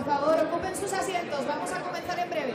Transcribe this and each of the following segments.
favor, ocupen sus asientos. Vamos a comenzar en breve.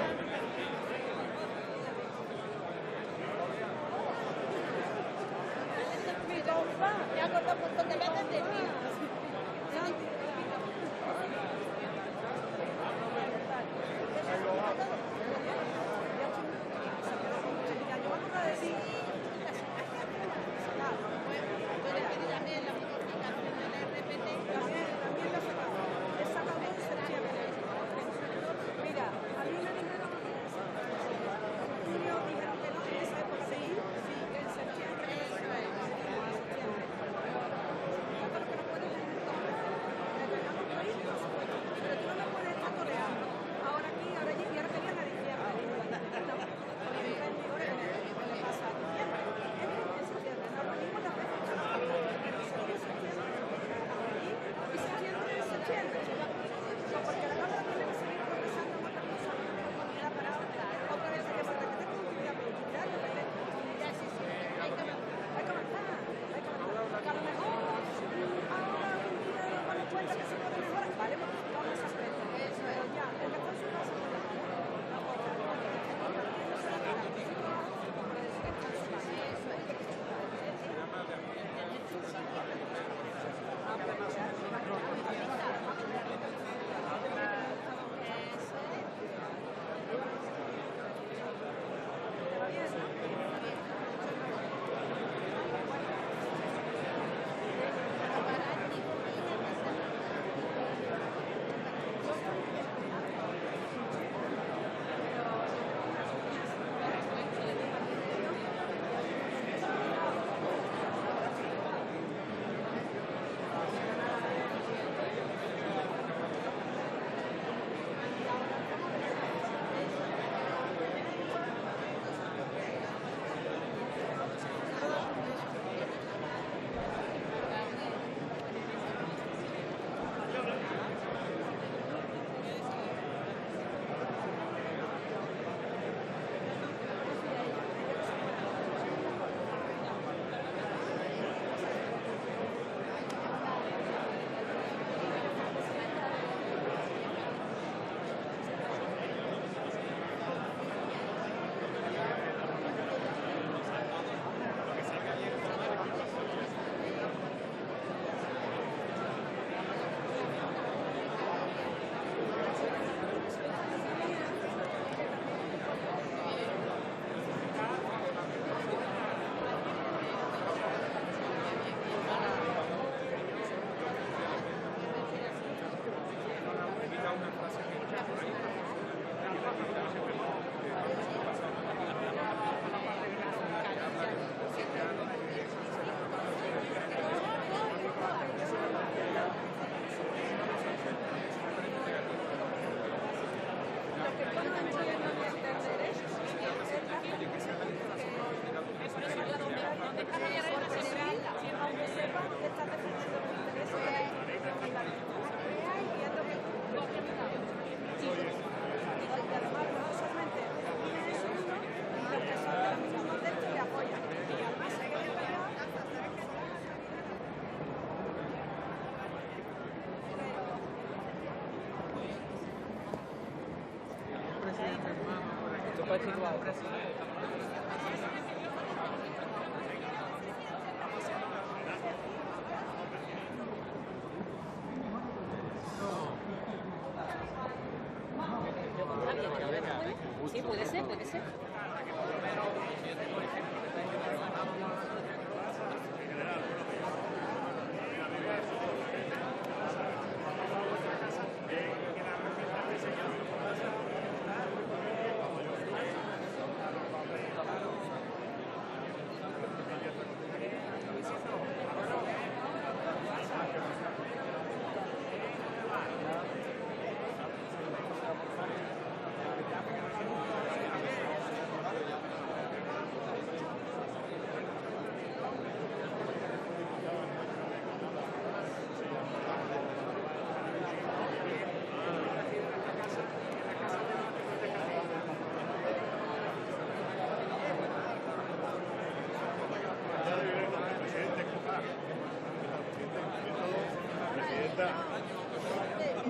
Sí, puede ser, puede ser.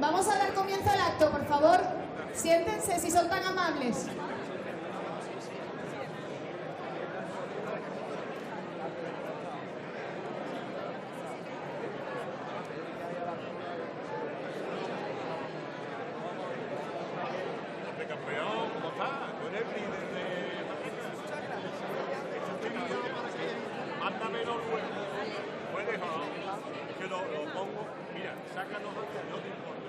Vamos a dar comienzo al acto, por favor. Siéntense si son tan amables. Campeón, ¿cómo estás? Tú eres el líder de mándame los huevos. Puedes dejar que lo pongo. Mira, sácanos antes, no te importa.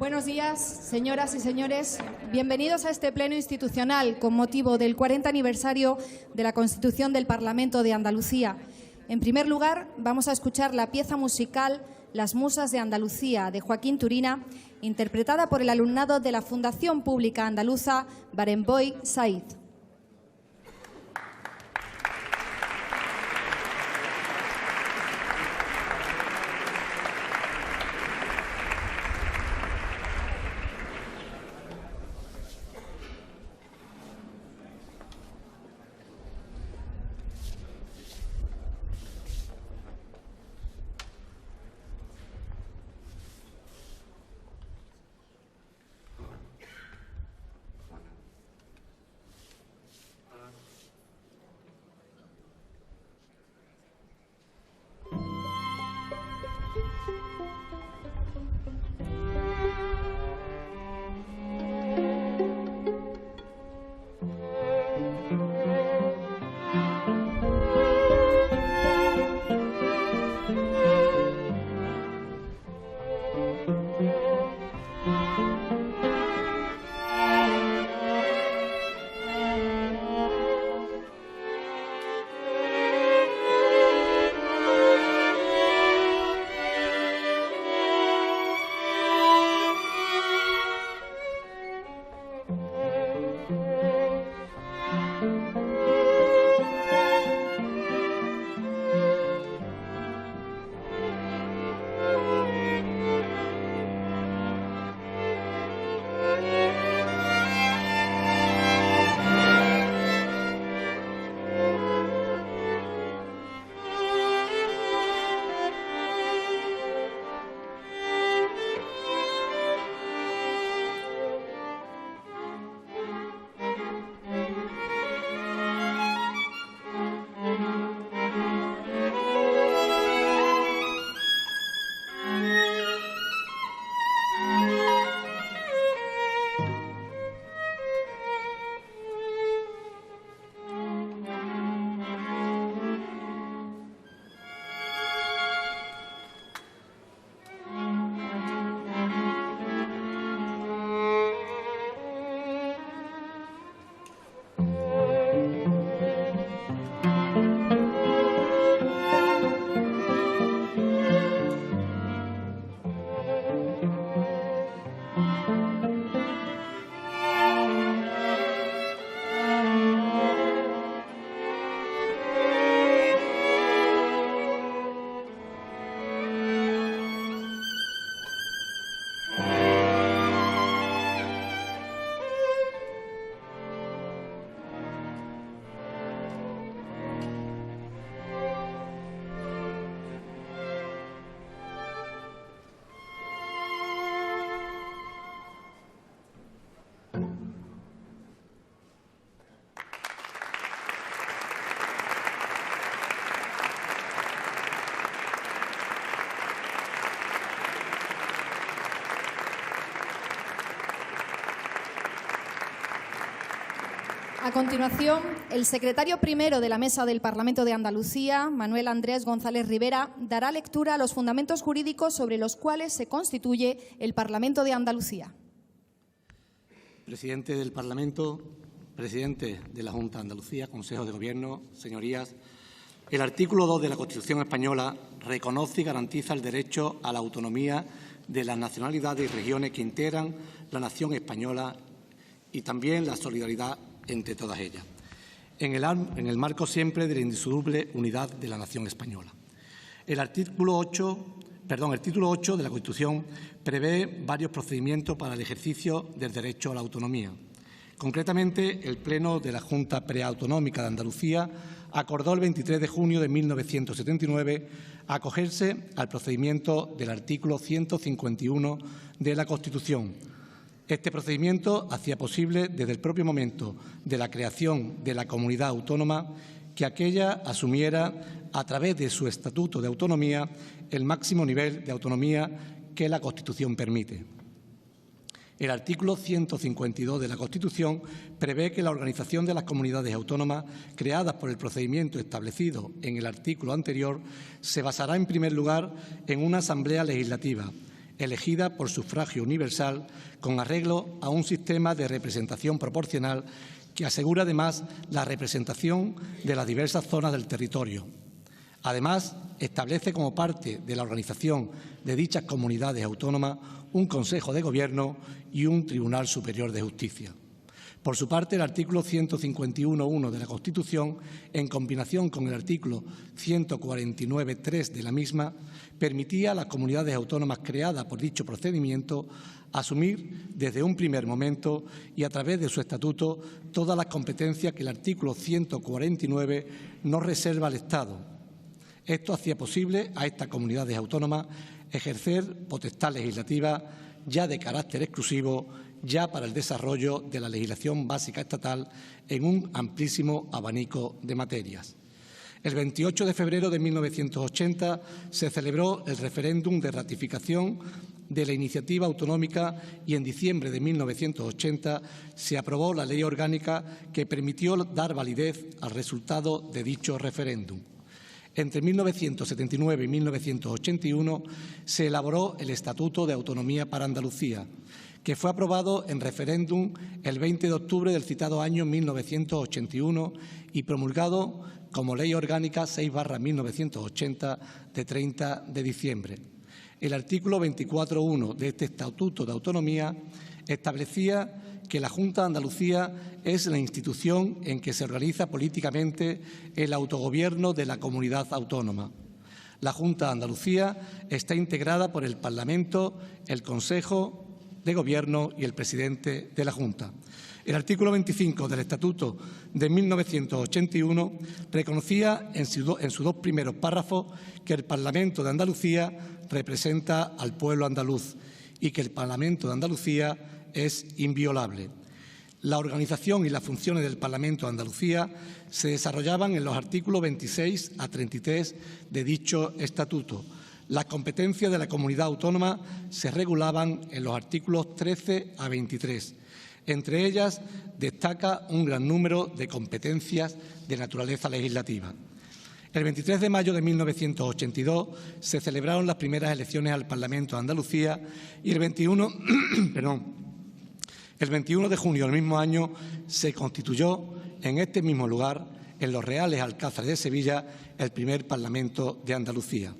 Buenos días, señoras y señores. Bienvenidos a este pleno institucional con motivo del 40 aniversario de la Constitución del Parlamento de Andalucía. En primer lugar, vamos a escuchar la pieza musical Las Musas de Andalucía, de Joaquín Turina, interpretada por el alumnado de la Fundación Pública Andaluza Barenboim Said. A continuación, el secretario primero de la Mesa del Parlamento de Andalucía, Manuel Andrés González Rivera, dará lectura a los fundamentos jurídicos sobre los cuales se constituye el Parlamento de Andalucía. Presidente del Parlamento, presidente de la Junta de Andalucía, Consejo de Gobierno, señorías, el artículo 2 de la Constitución española reconoce y garantiza el derecho a la autonomía de las nacionalidades y regiones que integran la nación española y también la solidaridad entre todas ellas, en el marco siempre de la indisoluble unidad de la nación española. El título 8 de la Constitución prevé varios procedimientos para el ejercicio del derecho a la autonomía. Concretamente, el Pleno de la Junta Preautonómica de Andalucía acordó el 23 de junio de 1979 acogerse al procedimiento del artículo 151 de la Constitución. Este procedimiento hacía posible, desde el propio momento de la creación de la comunidad autónoma, que aquella asumiera, a través de su Estatuto de Autonomía, el máximo nivel de autonomía que la Constitución permite. El artículo 152 de la Constitución prevé que la organización de las comunidades autónomas creadas por el procedimiento establecido en el artículo anterior se basará, en primer lugar, en una Asamblea Legislativa, elegida por sufragio universal con arreglo a un sistema de representación proporcional que asegura además la representación de las diversas zonas del territorio. Además, establece como parte de la organización de dichas comunidades autónomas un Consejo de Gobierno y un Tribunal Superior de Justicia. Por su parte, el artículo 151.1 de la Constitución, en combinación con el artículo 149.3 de la misma, permitía a las comunidades autónomas creadas por dicho procedimiento asumir desde un primer momento y a través de su estatuto todas las competencias que el artículo 149 no reserva al Estado. Esto hacía posible a estas comunidades autónomas ejercer potestad legislativa ya de carácter exclusivo, ya para el desarrollo de la legislación básica estatal en un amplísimo abanico de materias. El 28 de febrero de 1980 se celebró el referéndum de ratificación de la iniciativa autonómica y en diciembre de 1980 se aprobó la Ley Orgánica que permitió dar validez al resultado de dicho referéndum. Entre 1979 y 1981 se elaboró el Estatuto de Autonomía para Andalucía, que fue aprobado en referéndum el 20 de octubre del citado año 1981 y promulgado como Ley Orgánica 6/1980 de 30 de diciembre. El artículo 24.1 de este Estatuto de Autonomía establecía que la Junta de Andalucía es la institución en que se organiza políticamente el autogobierno de la comunidad autónoma. La Junta de Andalucía está integrada por el Parlamento, el Consejo de Gobierno y el presidente de la Junta. El artículo 25 del Estatuto de 1981 reconocía en sus dos primeros párrafos que el Parlamento de Andalucía representa al pueblo andaluz y que el Parlamento de Andalucía es inviolable. La organización y las funciones del Parlamento de Andalucía se desarrollaban en los artículos 26 a 33 de dicho estatuto. Las competencias de la comunidad autónoma se regulaban en los artículos 13 a 23. Entre ellas destaca un gran número de competencias de naturaleza legislativa. El 23 de mayo de 1982 se celebraron las primeras elecciones al Parlamento de Andalucía y el 21 de junio del mismo año se constituyó en este mismo lugar, en los Reales Alcázares de Sevilla, el primer Parlamento de Andalucía.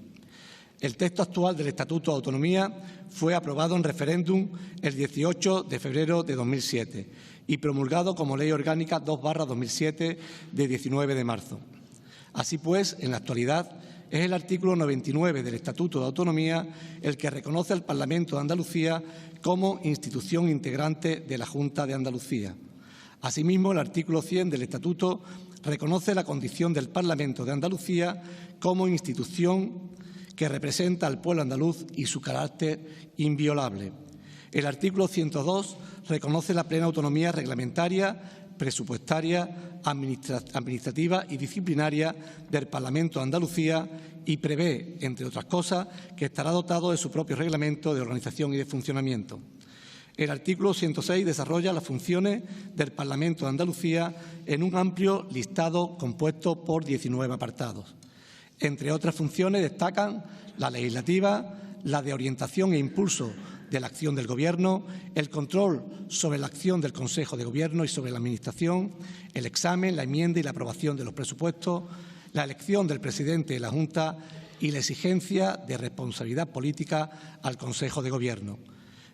El texto actual del Estatuto de Autonomía fue aprobado en referéndum el 18 de febrero de 2007 y promulgado como Ley Orgánica 2/2007 de 19 de marzo. Así pues, en la actualidad, es el artículo 99 del Estatuto de Autonomía el que reconoce al Parlamento de Andalucía como institución integrante de la Junta de Andalucía. Asimismo, el artículo 100 del Estatuto reconoce la condición del Parlamento de Andalucía como institución que representa al pueblo andaluz y su carácter inviolable. El artículo 102 reconoce la plena autonomía reglamentaria, presupuestaria, administrativa y disciplinaria del Parlamento de Andalucía y prevé, entre otras cosas, que estará dotado de su propio reglamento de organización y de funcionamiento. El artículo 106 desarrolla las funciones del Parlamento de Andalucía en un amplio listado compuesto por 19 apartados. Entre otras funciones destacan la legislativa, la de orientación e impulso de la acción del Gobierno, el control sobre la acción del Consejo de Gobierno y sobre la Administración, el examen, la enmienda y la aprobación de los presupuestos, la elección del presidente de la Junta y la exigencia de responsabilidad política al Consejo de Gobierno.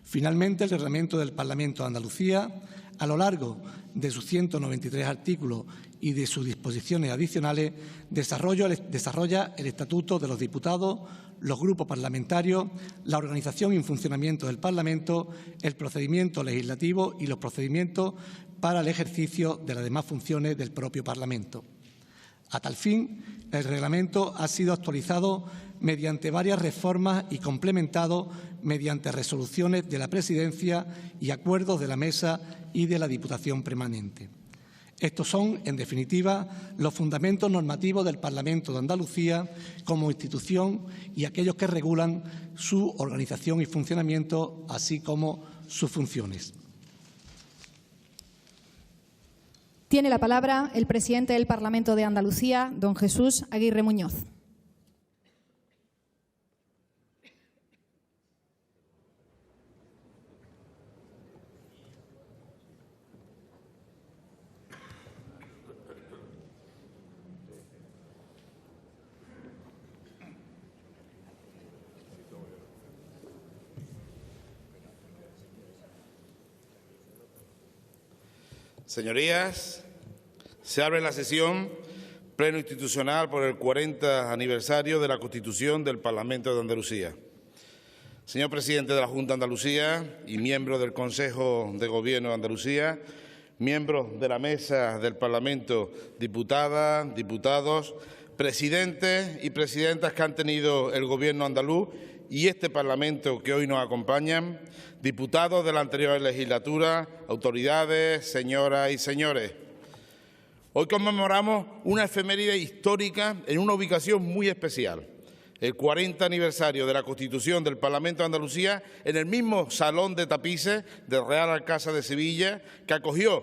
Finalmente, el Reglamento del Parlamento de Andalucía, a lo largo de sus 193 artículos y de sus disposiciones adicionales, desarrolla el Estatuto de los Diputados, los grupos parlamentarios, la organización y funcionamiento del Parlamento, el procedimiento legislativo y los procedimientos para el ejercicio de las demás funciones del propio Parlamento. A tal fin, el reglamento ha sido actualizado mediante varias reformas y complementado mediante resoluciones de la Presidencia y acuerdos de la Mesa y de la Diputación Permanente. Estos son, en definitiva, los fundamentos normativos del Parlamento de Andalucía como institución y aquellos que regulan su organización y funcionamiento, así como sus funciones. Tiene la palabra el presidente del Parlamento de Andalucía, don Jesús Aguirre Muñoz. Señorías, se abre la sesión pleno institucional por el 40 aniversario de la Constitución del Parlamento de Andalucía. Señor presidente de la Junta de Andalucía y miembro del Consejo de Gobierno de Andalucía, miembros de la Mesa del Parlamento, diputadas, diputados, presidentes y presidentas que han tenido el Gobierno andaluz y este Parlamento que hoy nos acompañan, diputados de la anterior legislatura, autoridades, señoras y señores. Hoy conmemoramos una efeméride histórica en una ubicación muy especial, el 40 aniversario de la Constitución del Parlamento de Andalucía en el mismo Salón de Tapices del Real Alcázar de Sevilla, que acogió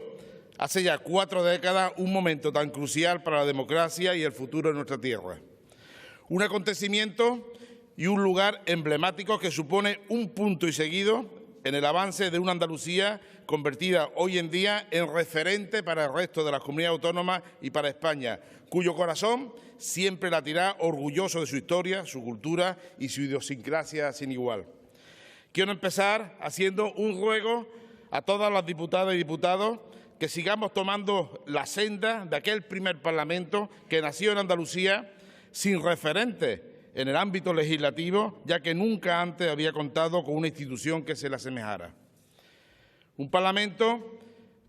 hace ya 4 décadas un momento tan crucial para la democracia y el futuro de nuestra tierra. Un acontecimiento y un lugar emblemático que supone un punto y seguido en el avance de una Andalucía convertida hoy en día en referente para el resto de las comunidades autónomas y para España, cuyo corazón siempre latirá orgulloso de su historia, su cultura y su idiosincrasia sin igual. Quiero empezar haciendo un ruego a todas las diputadas y diputados que sigamos tomando la senda de aquel primer Parlamento que nació en Andalucía sin referente en el ámbito legislativo, ya que nunca antes había contado con una institución que se le asemejara. Un Parlamento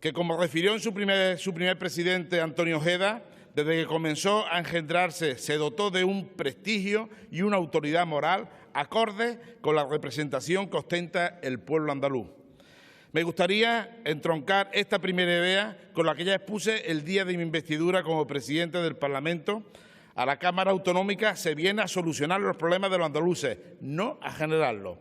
que, como refirió en su primer presidente, Antonio Ojeda, desde que comenzó a engendrarse se dotó de un prestigio y una autoridad moral acorde con la representación que ostenta el pueblo andaluz. Me gustaría entroncar esta primera idea con la que ya expuse el día de mi investidura como presidente del Parlamento. A la Cámara Autonómica se viene a solucionar los problemas de los andaluces, no a generarlos.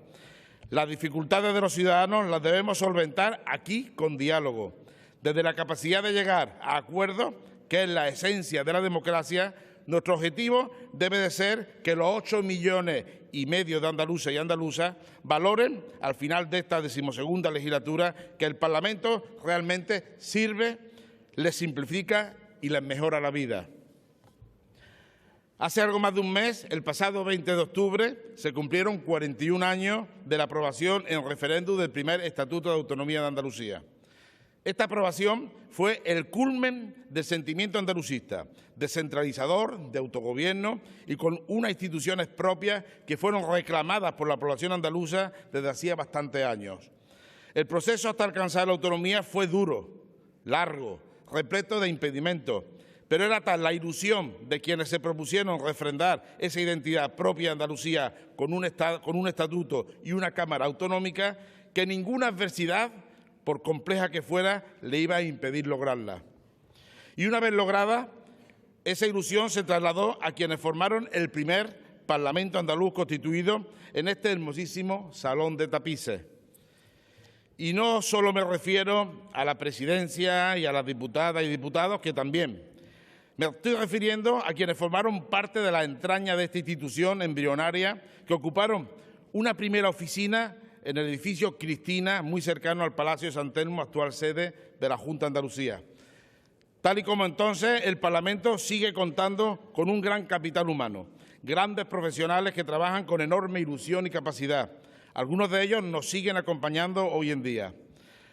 Las dificultades de los ciudadanos las debemos solventar aquí con diálogo. Desde la capacidad de llegar a acuerdos, que es la esencia de la democracia, nuestro objetivo debe de ser que los 8,5 millones de andaluces y andaluzas valoren, al final de esta 12ª legislatura, que el Parlamento realmente sirve, les simplifica y les mejora la vida. Hace algo más de un mes, el pasado 20 de octubre, se cumplieron 41 años de la aprobación en referéndum del primer Estatuto de Autonomía de Andalucía. Esta aprobación fue el culmen del sentimiento andalucista, descentralizador, de autogobierno y con unas instituciones propias que fueron reclamadas por la población andaluza desde hacía bastantes años. El proceso hasta alcanzar la autonomía fue duro, largo, repleto de impedimentos, pero era tal la ilusión de quienes se propusieron refrendar esa identidad propia de Andalucía con un estatuto y una Cámara autonómica que ninguna adversidad, por compleja que fuera, le iba a impedir lograrla. Y una vez lograda, esa ilusión se trasladó a quienes formaron el primer Parlamento andaluz constituido en este hermosísimo Salón de Tapices. Y no solo me refiero a la presidencia y a las diputadas y diputados, que también. Me estoy refiriendo a quienes formaron parte de la entraña de esta institución embrionaria, que ocuparon una primera oficina en el edificio Cristina, muy cercano al Palacio de San Telmo, actual sede de la Junta de Andalucía. Tal y como entonces, el Parlamento sigue contando con un gran capital humano, grandes profesionales que trabajan con enorme ilusión y capacidad. Algunos de ellos nos siguen acompañando hoy en día.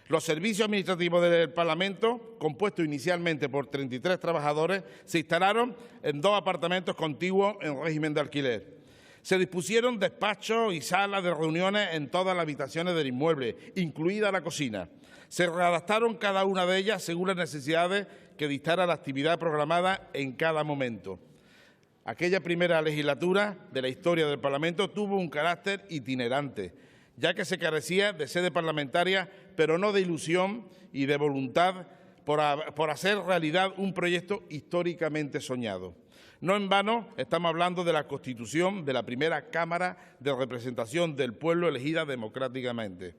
Los servicios administrativos del Parlamento, compuestos inicialmente por 33 trabajadores, se instalaron en 2 apartamentos contiguos en régimen de alquiler. Se dispusieron despachos y salas de reuniones en todas las habitaciones del inmueble, incluida la cocina. Se readaptaron cada una de ellas según las necesidades que dictara la actividad programada en cada momento. Aquella primera legislatura de la historia del Parlamento tuvo un carácter itinerante, ya que se carecía de sede parlamentaria, pero no de ilusión y de voluntad por hacer realidad un proyecto históricamente soñado. No en vano estamos hablando de la constitución de la primera Cámara de Representación del Pueblo elegida democráticamente.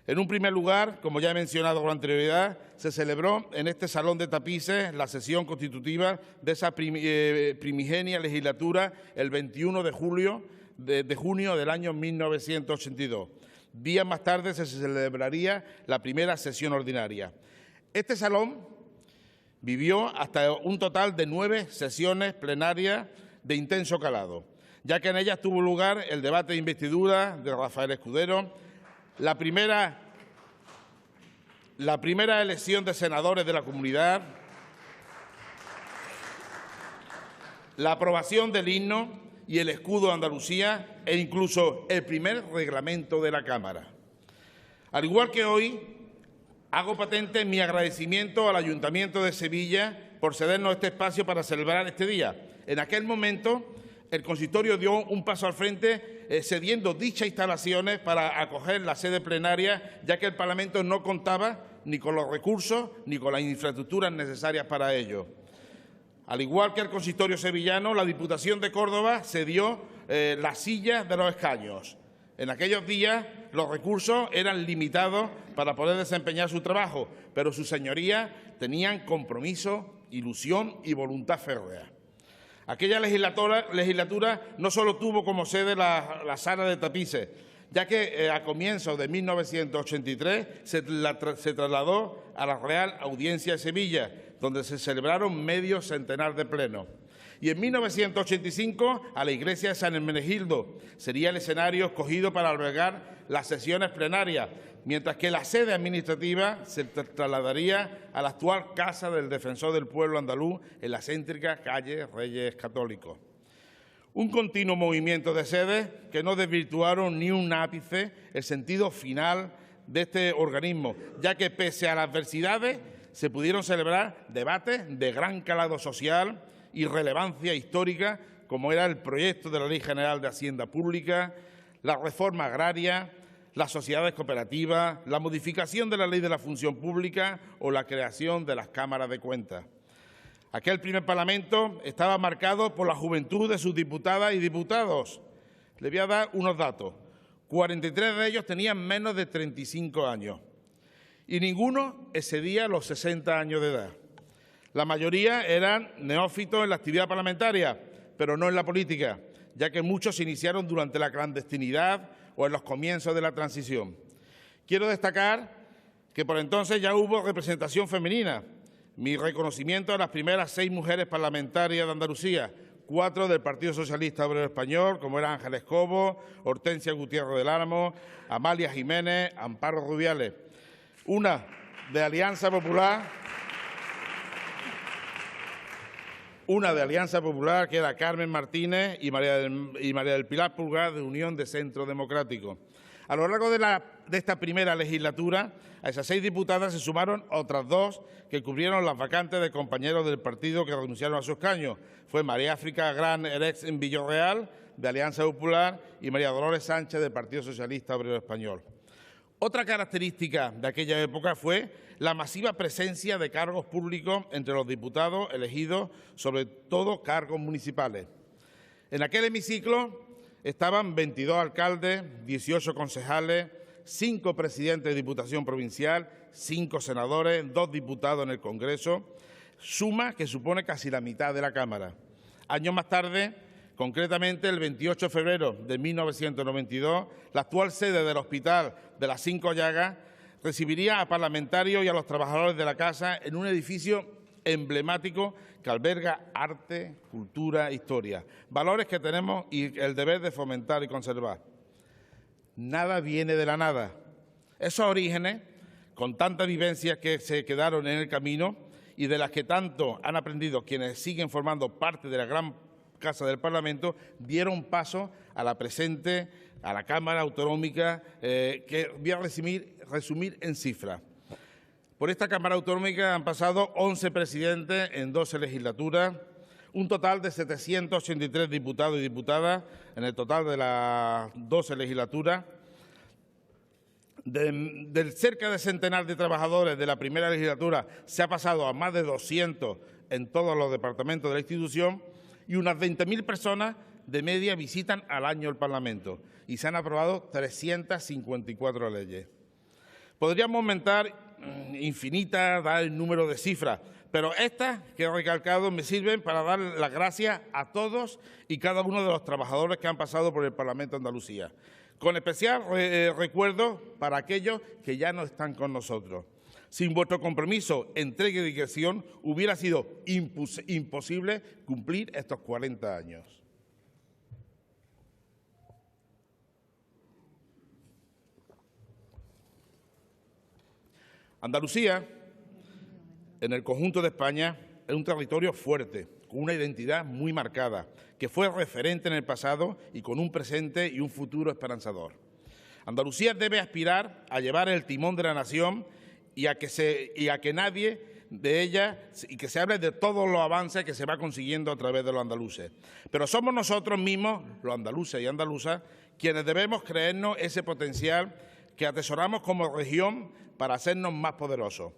En un primer lugar, como ya he mencionado con anterioridad, se celebró en este Salón de Tapices la sesión constitutiva de esa primigenia legislatura el 21 de junio del año 1982. Días más tarde se celebraría la primera sesión ordinaria. Este salón vivió hasta un total de 9 sesiones plenarias de intenso calado, ya que en ellas tuvo lugar el debate de investidura de Rafael Escudero, la primera la primera elección de senadores de la Comunidad, la aprobación del himno y el escudo de Andalucía e incluso el primer reglamento de la Cámara. Al igual que hoy, hago patente mi agradecimiento al Ayuntamiento de Sevilla por cedernos este espacio para celebrar este día. En aquel momento, el consistorio dio un paso al frente cediendo dichas instalaciones para acoger la sede plenaria, ya que el Parlamento no contaba ni con los recursos ni con las infraestructuras necesarias para ello. Al igual que el consistorio sevillano, la Diputación de Córdoba cedió las sillas de los escaños. En aquellos días los recursos eran limitados para poder desempeñar su trabajo, pero sus señorías tenían compromiso, ilusión y voluntad férrea. Aquella legislatura no solo tuvo como sede la Sala de Tapices, ya que a comienzos de 1983 se trasladó a la Real Audiencia de Sevilla, donde se celebraron medio centenar de plenos. Y en 1985 a la iglesia de San Hermenegildo sería el escenario escogido para albergar las sesiones plenarias, mientras que la sede administrativa se trasladaría a la actual Casa del Defensor del Pueblo Andaluz en la céntrica calle Reyes Católicos. Un continuo movimiento de sedes que no desvirtuaron ni un ápice el sentido final de este organismo, ya que pese a las adversidades se pudieron celebrar debates de gran calado social y relevancia histórica, como era el proyecto de la Ley General de Hacienda Pública, la reforma agraria, las sociedades cooperativas, la modificación de la Ley de la Función Pública o la creación de las cámaras de cuentas. Aquel primer Parlamento estaba marcado por la juventud de sus diputadas y diputados. Le voy a dar unos datos. 43 de ellos tenían menos de 35 años y ninguno excedía los 60 años de edad. La mayoría eran neófitos en la actividad parlamentaria, pero no en la política, ya que muchos se iniciaron durante la clandestinidad o en los comienzos de la transición. Quiero destacar que por entonces ya hubo representación femenina. Mi reconocimiento a las primeras 6 mujeres parlamentarias de Andalucía, 4 del Partido Socialista Obrero Español, como eran Ángeles Cobo, Hortensia Gutiérrez del Álamo, Amalia Jiménez, Amparo Rubiales. Una de Alianza Popular, que era Carmen Martínez y María del Pilar Pulgar, de Unión de Centro Democrático. A lo largo de esta primera legislatura, a esas 6 diputadas se sumaron otras 2 que cubrieron las vacantes de compañeros del partido que renunciaron a su escaño. Fue María África Gran Erex en Villarreal, de Alianza Popular, y María Dolores Sánchez, del Partido Socialista Obrero Español. Otra característica de aquella época fue la masiva presencia de cargos públicos entre los diputados elegidos, sobre todo cargos municipales. En aquel hemiciclo estaban 22 alcaldes, 18 concejales, 5 presidentes de Diputación Provincial, 5 senadores, 2 diputados en el Congreso, suma que supone casi la mitad de la Cámara. Años más tarde, concretamente el 28 de febrero de 1992, la actual sede del Hospital de las 5 Llagas recibiría a parlamentarios y a los trabajadores de la Casa en un edificio emblemático que alberga arte, cultura e historia, valores que tenemos y el deber de fomentar y conservar. Nada viene de la nada. Esos orígenes, con tantas vivencias que se quedaron en el camino y de las que tanto han aprendido quienes siguen formando parte de la gran Casa del Parlamento, dieron paso a la presente, a la Cámara Autonómica, que voy a resumir en cifras. Por esta Cámara Autonómica han pasado 11 presidentes en 12 legislaturas, un total de 783 diputados y diputadas en el total de las 12 legislaturas. Del cerca de centenar de trabajadores de la primera legislatura se ha pasado a más de 200 en todos los departamentos de la institución, y unas 20.000 personas de media visitan al año el Parlamento y se han aprobado 354 leyes. Podríamos aumentar infinitas, dar el número de cifras, pero estas que he recalcado me sirven para dar las gracias a todos y cada uno de los trabajadores que han pasado por el Parlamento de Andalucía, con especial recuerdo para aquellos que ya no están con nosotros. Sin vuestro compromiso, entrega y dedicación, hubiera sido imposible cumplir estos 40 años. Andalucía, en el conjunto de España, es un territorio fuerte, con una identidad muy marcada, que fue referente en el pasado y con un presente y un futuro esperanzador. Andalucía debe aspirar a llevar el timón de la nación y a que nadie de ella y que se hable de todos los avances que se va consiguiendo a través de los andaluces. Pero somos nosotros mismos, los andaluces y andaluzas, quienes debemos creernos ese potencial que atesoramos como región para hacernos más poderosos.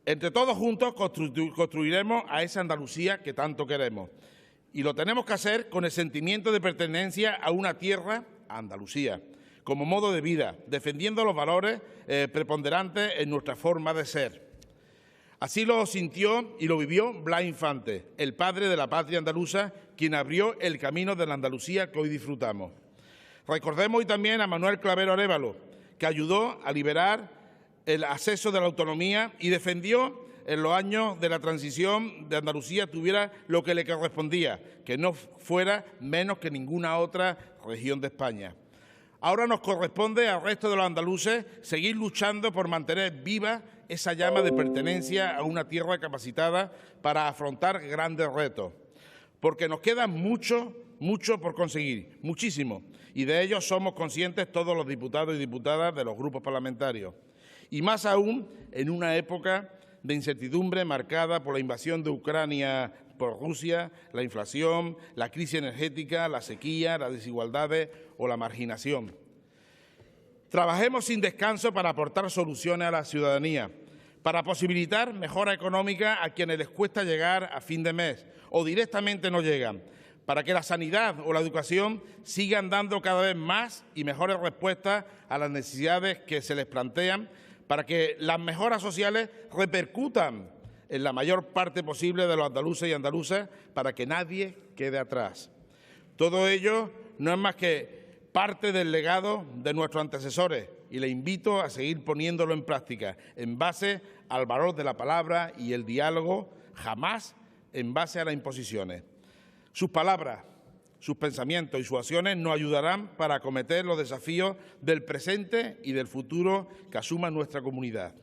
Entre todos juntos construiremos a esa Andalucía que tanto queremos. Y lo tenemos que hacer con el sentimiento de pertenencia a una tierra, a Andalucía, como modo de vida, defendiendo los valores preponderantes en nuestra forma de ser. Así lo sintió y lo vivió Blas Infante, el padre de la patria andaluza, quien abrió el camino de la Andalucía que hoy disfrutamos. Recordemos hoy también a Manuel Clavero Arévalo, que ayudó a liberar el acceso de la autonomía y defendió en los años de la transición de Andalucía tuviera lo que le correspondía, que no fuera menos que ninguna otra región de España. Ahora nos corresponde al resto de los andaluces seguir luchando por mantener viva esa llama de pertenencia a una tierra capacitada para afrontar grandes retos, porque nos queda mucho por conseguir, muchísimo, y de ello somos conscientes todos los diputados y diputadas de los grupos parlamentarios. Y más aún en una época de incertidumbre marcada por la invasión de Ucrania por Rusia, la inflación, la crisis energética, la sequía, las desigualdades o la marginación. Trabajemos sin descanso para aportar soluciones a la ciudadanía, para posibilitar mejora económica a quienes les cuesta llegar a fin de mes o directamente no llegan, para que la sanidad o la educación sigan dando cada vez más y mejores respuestas a las necesidades que se les plantean, para que las mejoras sociales repercutan en la mayor parte posible de los andaluces y andaluzas, para que nadie quede atrás. Todo ello no es más que parte del legado de nuestros antecesores y le invito a seguir poniéndolo en práctica, en base al valor de la palabra y el diálogo, jamás en base a las imposiciones. Sus palabras, sus pensamientos y sus acciones nos ayudarán para acometer los desafíos del presente y del futuro que asuma nuestra comunidad.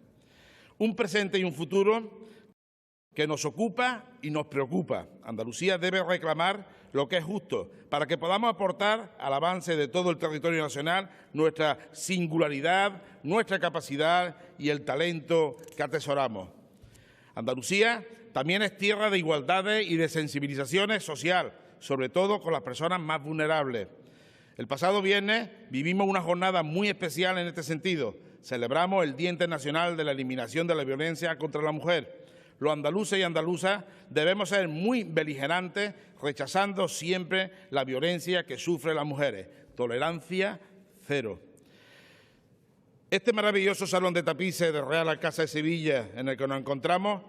Un presente y un futuro que nos ocupa y nos preocupa. Andalucía debe reclamar lo que es justo para que podamos aportar al avance de todo el territorio nacional nuestra singularidad, nuestra capacidad y el talento que atesoramos. Andalucía también es tierra de igualdades y de sensibilizaciones social, sobre todo con las personas más vulnerables. El pasado viernes vivimos una jornada muy especial en este sentido. Celebramos el Día Internacional de la Eliminación de la Violencia contra la Mujer. Los andaluces y andaluzas debemos ser muy beligerantes, rechazando siempre la violencia que sufren las mujeres. Tolerancia cero. Este maravilloso salón de tapices de Real Alcázar de Sevilla en el que nos encontramos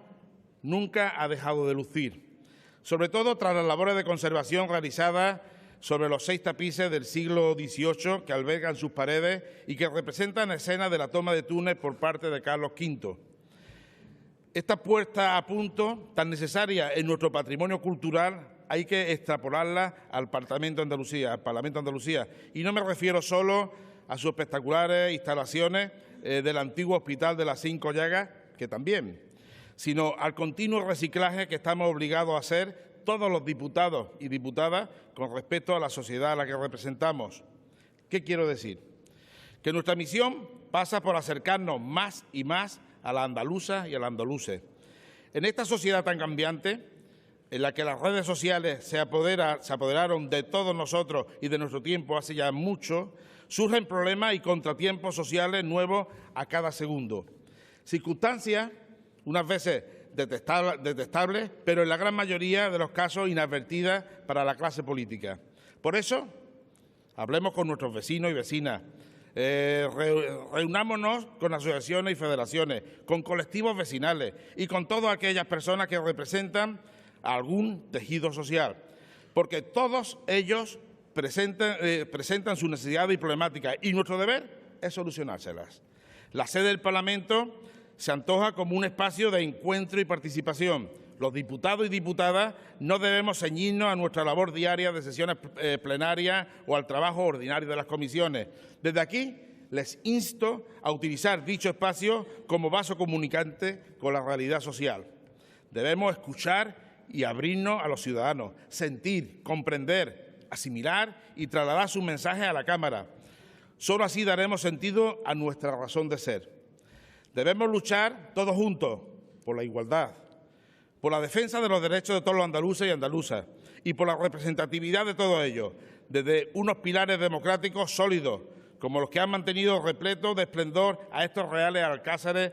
nunca ha dejado de lucir, sobre todo tras las labores de conservación realizadas sobre los 6 tapices del siglo XVIII que albergan sus paredes y que representan escenas de la toma de Túnez por parte de Carlos V. Esta puesta a punto, tan necesaria en nuestro patrimonio cultural, hay que extrapolarla al Parlamento de Andalucía. Y no me refiero solo a sus espectaculares instalaciones del antiguo Hospital de las 5 Llagas, que también, sino al continuo reciclaje que estamos obligados a hacer todos los diputados y diputadas con respecto a la sociedad a la que representamos. ¿Qué quiero decir? Que nuestra misión pasa por acercarnos más y más a las andaluzas y a los andaluces. En esta sociedad tan cambiante, en la que las redes sociales se apoderaron de todos nosotros y de nuestro tiempo hace ya mucho, surgen problemas y contratiempos sociales nuevos a cada segundo. Circunstancias, unas veces detestables, pero en la gran mayoría de los casos inadvertidas para la clase política. Por eso, hablemos con nuestros vecinos y vecinas, reunámonos con asociaciones y federaciones, con colectivos vecinales y con todas aquellas personas que representan algún tejido social, porque todos ellos presentan sus necesidades y problemáticas y nuestro deber es solucionárselas. La sede del Parlamento se antoja como un espacio de encuentro y participación. Los diputados y diputadas no debemos ceñirnos a nuestra labor diaria de sesiones plenarias o al trabajo ordinario de las comisiones. Desde aquí Les insto a utilizar dicho espacio como vaso comunicante con la realidad social. Debemos escuchar y abrirnos a los ciudadanos, sentir, comprender, asimilar y trasladar sus mensajes a la Cámara. Solo así daremos sentido a nuestra razón de ser. Debemos luchar todos juntos por la igualdad, por la defensa de los derechos de todos los andaluces y andaluzas y por la representatividad de todos ellos, desde unos pilares democráticos sólidos, como los que han mantenido repletos de esplendor a estos reales alcázares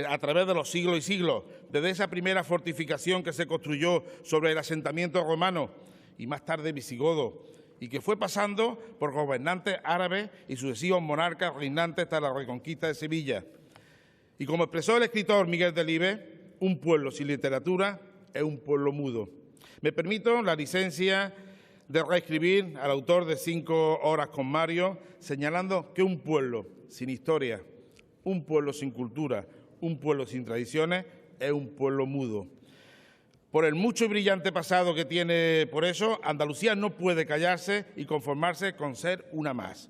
a través de los siglos y siglos, desde esa primera fortificación que se construyó sobre el asentamiento romano y más tarde visigodo, y que fue pasando por gobernantes árabes y sucesivos monarcas reinantes hasta la reconquista de Sevilla. Y como expresó el escritor Miguel Delibes, un pueblo sin literatura es un pueblo mudo. Me permito la licencia de reescribir al autor de 5 horas con Mario, señalando que un pueblo sin historia, un pueblo sin cultura, un pueblo sin tradiciones es un pueblo mudo. Por el mucho y brillante pasado que tiene, por eso, Andalucía no puede callarse y conformarse con ser una más.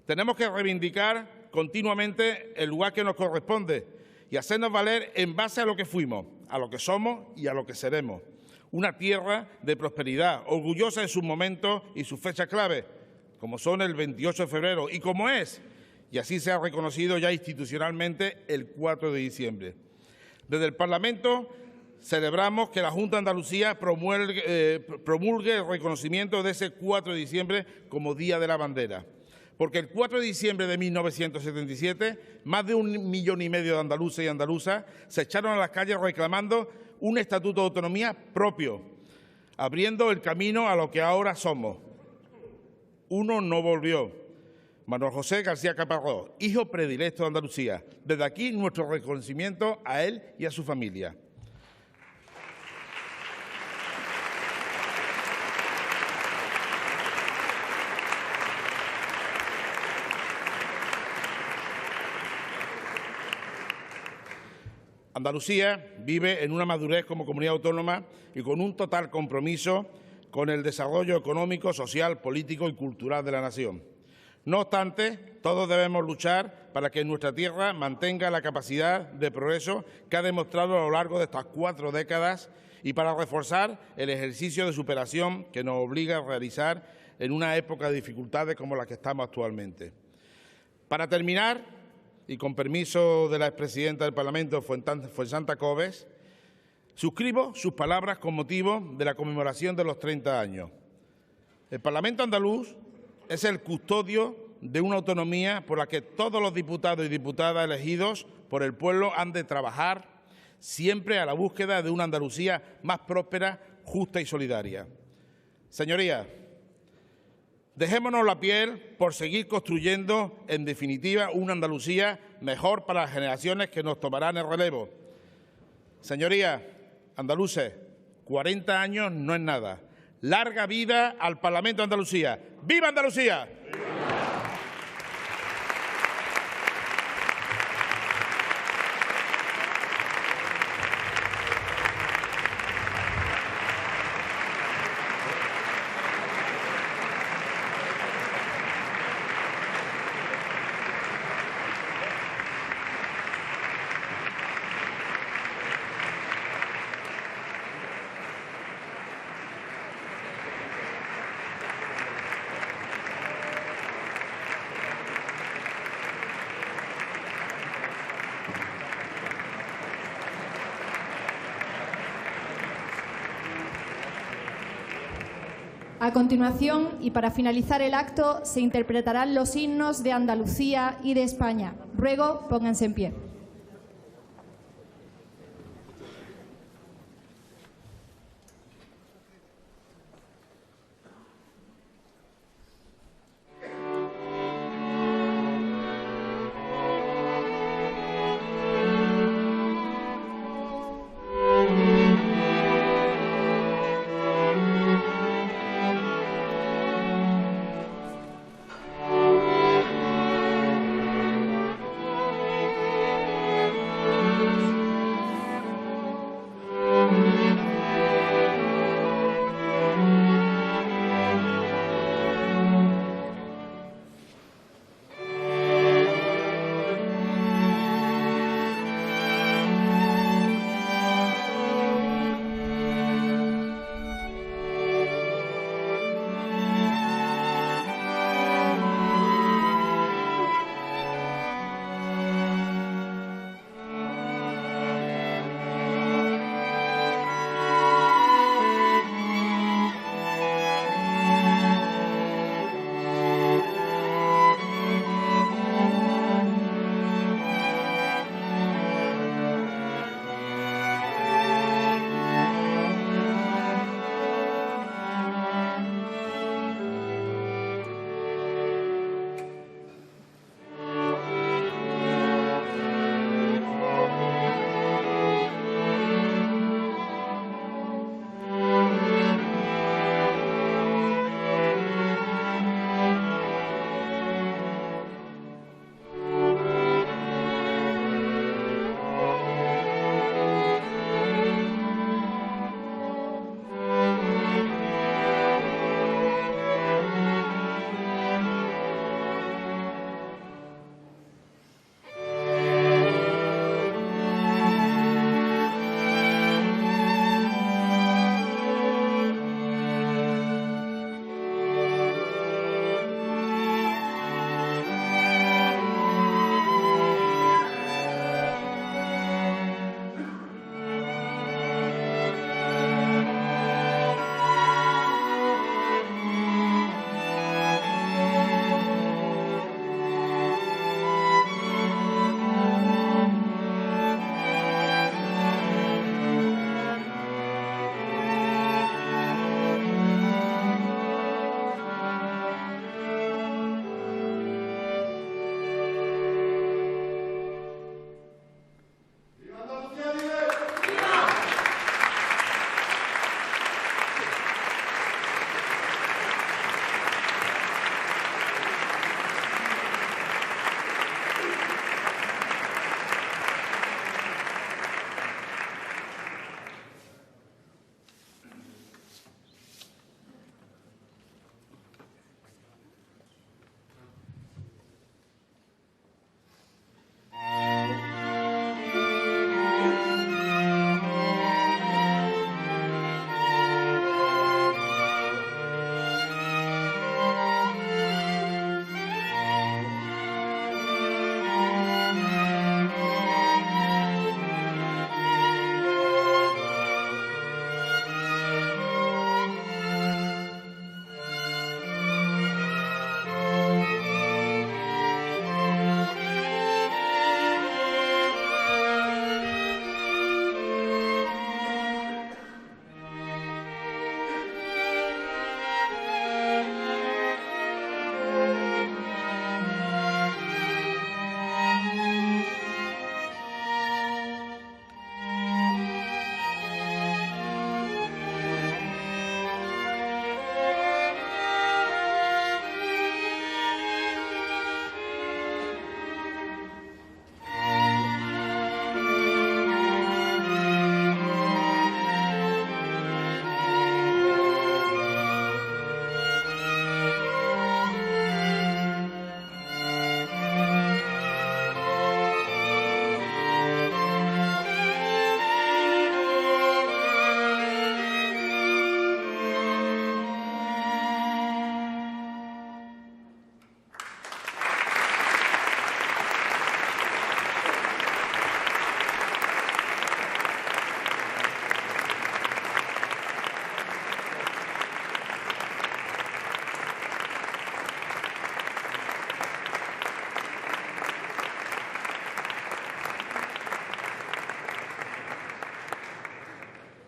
Tenemos que reivindicar continuamente el lugar que nos corresponde y hacernos valer en base a lo que fuimos, a lo que somos y a lo que seremos. Una tierra de prosperidad, orgullosa de sus momentos y sus fechas clave, como son el 28 de febrero y como es, y así se ha reconocido ya institucionalmente, el 4 de diciembre. Desde el Parlamento celebramos que la Junta de Andalucía promulgue el reconocimiento de ese 4 de diciembre como Día de la Bandera. Porque el 4 de diciembre de 1977, más de 1,5 millones de andaluces y andaluzas se echaron a las calles reclamando un estatuto de autonomía propio, abriendo el camino a lo que ahora somos. Uno no volvió. Manuel José García Caparrós, hijo predilecto de Andalucía. Desde aquí nuestro reconocimiento a él y a su familia. Andalucía vive en una madurez como comunidad autónoma y con un total compromiso con el desarrollo económico, social, político y cultural de la nación. No obstante, todos debemos luchar para que nuestra tierra mantenga la capacidad de progreso que ha demostrado a lo largo de estas 4 décadas y para reforzar el ejercicio de superación que nos obliga a realizar en una época de dificultades como la que estamos actualmente. Para terminar, y con permiso de la expresidenta del Parlamento, Fuensanta Coves, suscribo sus palabras con motivo de la conmemoración de los 30 años. El Parlamento andaluz es el custodio de una autonomía por la que todos los diputados y diputadas elegidos por el pueblo han de trabajar siempre a la búsqueda de una Andalucía más próspera, justa y solidaria. Señorías, dejémonos la piel por seguir construyendo, en definitiva, una Andalucía mejor para las generaciones que nos tomarán el relevo. Señorías, andaluces, 40 años no es nada. Larga vida al Parlamento de Andalucía. ¡Viva Andalucía! A continuación, y para finalizar el acto, se interpretarán los himnos de Andalucía y de España. Ruego, pónganse en pie.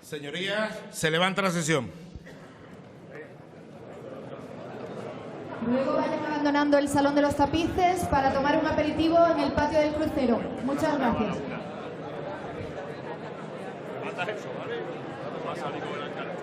Señorías, se levanta la sesión. Luego vayan abandonando el Salón de los Tapices para tomar un aperitivo en el patio del crucero. Muchas gracias. Mandas eso, ¿vale? Va a salir con el alcalde.